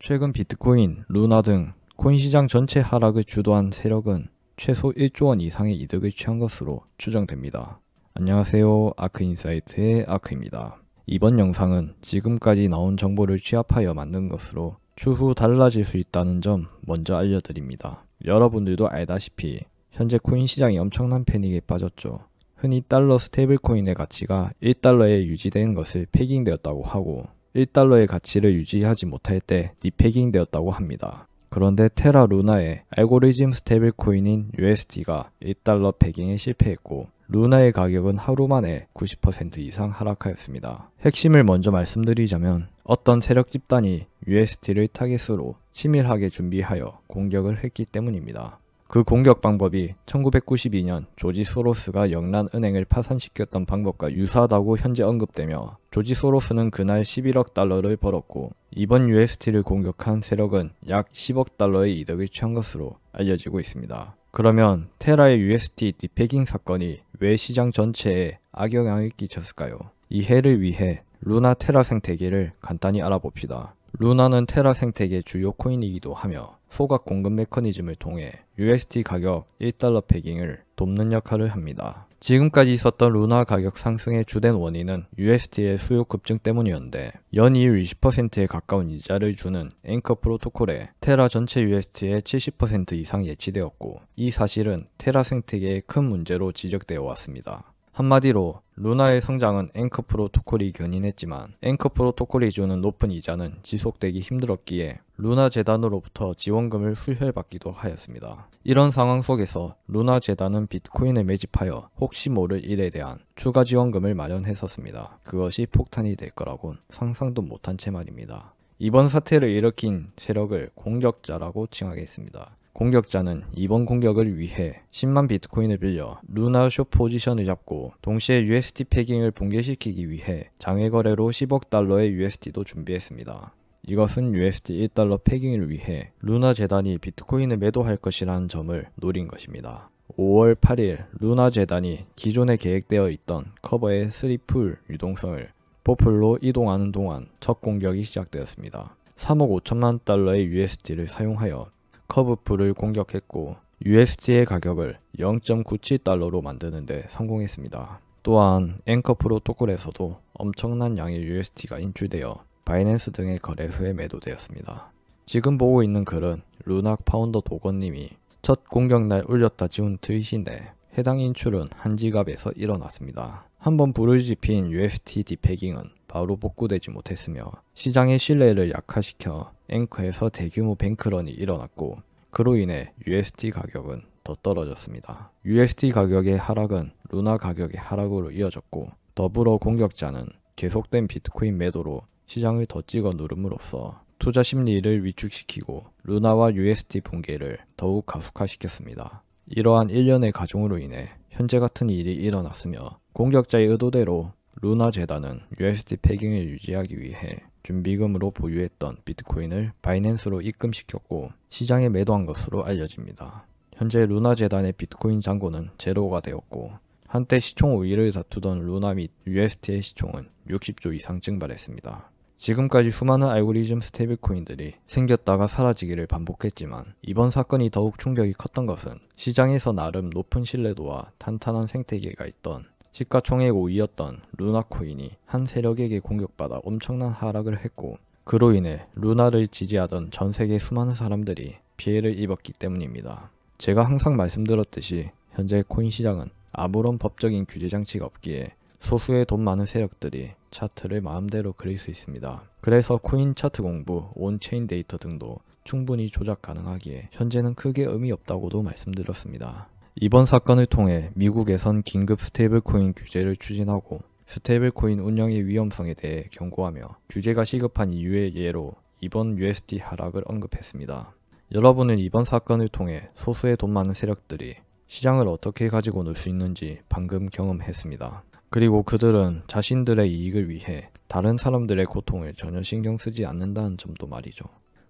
최근 비트코인, 루나 등 코인 시장 전체 하락을 주도한 세력은 최소 1조 원 이상의 이득을 취한 것으로 추정됩니다. 안녕하세요. 아크인사이트의 아크입니다. 이번 영상은 지금까지 나온 정보를 취합하여 만든 것으로 추후 달라질 수 있다는 점 먼저 알려드립니다. 여러분들도 알다시피 현재 코인 시장이 엄청난 패닉에 빠졌죠. 흔히 달러 스테이블 코인의 가치가 1달러에 유지되는 것을 패깅되었다고 하고 1달러의 가치를 유지하지 못할 때 디패깅되었다고 합니다. 그런데 테라 루나의 알고리즘 스테이블 코인인 USD가 1달러 패깅에 실패했고 루나의 가격은 하루 만에 90% 이상 하락하였습니다. 핵심을 먼저 말씀드리자면 어떤 세력 집단이 USD를 타깃으로 치밀하게 준비하여 공격을 했기 때문입니다. 그 공격 방법이 1992년 조지 소로스가 영란은행을 파산시켰던 방법과 유사하다고 현재 언급되며 조지 소로스는 그날 11억 달러를 벌었고 이번 USD를 공격한 세력은 약 10억 달러의 이득을 취한 것으로 알려지고 있습니다. 그러면 테라의 USD 디패깅 사건이 왜 시장 전체에 악영향을 끼쳤을까요? 이해를 위해 루나 테라 생태계를 간단히 알아봅시다. 루나는 테라 생태계 주요 코인이기도 하며 소각 공급 메커니즘을 통해 USD 가격 1달러 패깅을 돕는 역할을 합니다. 지금까지 있었던 루나 가격 상승의 주된 원인은 USD의 수요 급증 때문이었는데 연이율 20%에 가까운 이자를 주는 앵커 프로토콜에 테라 전체 USD의 70% 이상 예치되었고 이 사실은 테라 생태계의 큰 문제로 지적되어 왔습니다. 한마디로 루나의 성장은 앵커 프로토콜이 견인했지만 앵커 프로토콜이 주는 높은 이자는 지속되기 힘들었기에 루나 재단으로부터 지원금을 수혈받기도 하였습니다. 이런 상황 속에서 루나 재단은 비트코인을 매집하여 혹시 모를 일에 대한 추가 지원금을 마련했었습니다. 그것이 폭탄이 될 거라곤 상상도 못한 채 말입니다. 이번 사태를 일으킨 세력을 공격자라고 칭하겠습니다. 공격자는 이번 공격을 위해 10만 비트코인을 빌려 루나 숏 포지션을 잡고 동시에 USD 패깅을 붕괴시키기 위해 장외 거래로 10억 달러의 USD도 준비했습니다. 이것은 USD 1달러 패깅을 위해 루나 재단이 비트코인을 매도할 것이라는 점을 노린 것입니다. 5월 8일 루나 재단이 기존에 계획되어 있던 커버의 3풀 유동성을 포플로 이동하는 동안 첫 공격이 시작되었습니다. 3억 5천만 달러의 USD를 사용하여 커브풀을 공격했고 USD의 가격을 0.97달러로 만드는 데 성공했습니다. 또한 앵커 프로토콜에서도 엄청난 양의 USD가 인출되어 바이낸스 등의 거래소에 매도되었습니다. 지금 보고 있는 글은 루나 파운더 도건님이 첫 공격날 올렸다 지운 트윗인데 해당 인출은 한 지갑에서 일어났습니다. 한번 불을 지핀 USD 디패깅은 바로 복구되지 못했으며 시장의 신뢰를 약화시켜 앵커에서 대규모 뱅크런이 일어났고 그로 인해 USD 가격은 더 떨어졌습니다. USD 가격의 하락은 루나 가격의 하락으로 이어졌고 더불어 공격자는 계속된 비트코인 매도로 시장을 더 찍어 누름으로써 투자 심리를 위축시키고 루나와 USD 붕괴를 더욱 가속화시켰습니다. 이러한 일련의 과정으로 인해 현재 같은 일이 일어났으며 공격자의 의도대로 루나 재단은 USD 패깅을 유지하기 위해 준비금으로 보유했던 비트코인을 바이낸스로 입금시켰고 시장에 매도한 것으로 알려집니다. 현재 루나 재단의 비트코인 잔고는 제로가 되었고 한때 시총 5위를 다투던 루나 및 USD의 시총은 60조 이상 증발했습니다. 지금까지 수많은 알고리즘 스테이블 코인들이 생겼다가 사라지기를 반복했지만 이번 사건이 더욱 충격이 컸던 것은 시장에서 나름 높은 신뢰도와 탄탄한 생태계가 있던 시가총액 5위였던 루나 코인이 한 세력에게 공격받아 엄청난 하락을 했고 그로 인해 루나를 지지하던 전 세계 수많은 사람들이 피해를 입었기 때문입니다. 제가 항상 말씀드렸듯이 현재 코인 시장은 아무런 법적인 규제 장치가 없기에 소수의 돈 많은 세력들이 차트를 마음대로 그릴 수 있습니다. 그래서 코인 차트 공부, 온체인 데이터 등도 충분히 조작 가능하기에 현재는 크게 의미 없다고도 말씀드렸습니다. 이번 사건을 통해 미국에선 긴급 스테이블코인 규제를 추진하고 스테이블코인 운영의 위험성에 대해 경고하며 규제가 시급한 이유의 예로 이번 USD 하락을 언급했습니다. 여러분은 이번 사건을 통해 소수의 돈 많은 세력들이 시장을 어떻게 가지고 놀 수 있는지 방금 경험했습니다. 그리고 그들은 자신들의 이익을 위해 다른 사람들의 고통을 전혀 신경 쓰지 않는다는 점도 말이죠.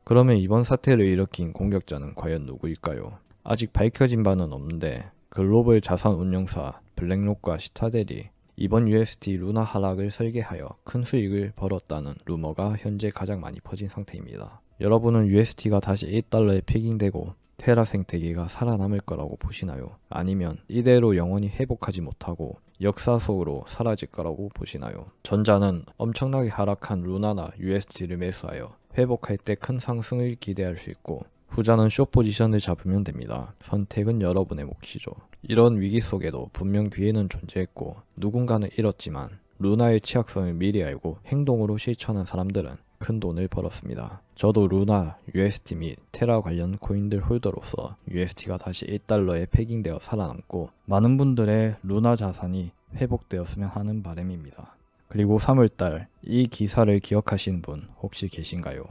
그러면 이번 사태를 일으킨 공격자는 과연 누구일까요? 아직 밝혀진 바는 없는데 글로벌 자산 운용사 블랙록과 시타델이 이번 USD 루나 하락을 설계하여 큰 수익을 벌었다는 루머가 현재 가장 많이 퍼진 상태입니다. 여러분은 USD가 다시 1달러에 패깅되고 테라 생태계가 살아남을 거라고 보시나요? 아니면 이대로 영원히 회복하지 못하고 역사 속으로 사라질 거라고 보시나요? 전자는 엄청나게 하락한 루나나 USD를 매수하여 회복할 때 큰 상승을 기대할 수 있고, 후자는 숏 포지션을 잡으면 됩니다. 선택은 여러분의 몫이죠. 이런 위기 속에도 분명 기회는 존재했고 누군가는 잃었지만 루나의 취약성을 미리 알고 행동으로 실천한 사람들은 큰 돈을 벌었습니다. 저도 루나, USD 및 테라 관련 코인들 홀더로서 USD가 다시 1달러에 패깅되어 살아남고 많은 분들의 루나 자산이 회복되었으면 하는 바람입니다. 그리고 3월달 이 기사를 기억하시는 분 혹시 계신가요?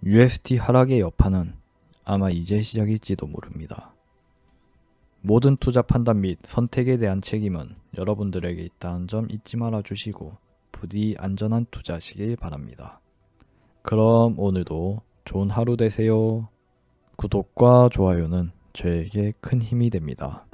USD 하락의 여파는 아마 이제 시작일지도 모릅니다. 모든 투자 판단 및 선택에 대한 책임은 여러분들에게 있다는 점 잊지 말아 주시고 부디 안전한 투자하시길 바랍니다. 그럼 오늘도 좋은 하루 되세요. 구독과 좋아요는 저에게 큰 힘이 됩니다.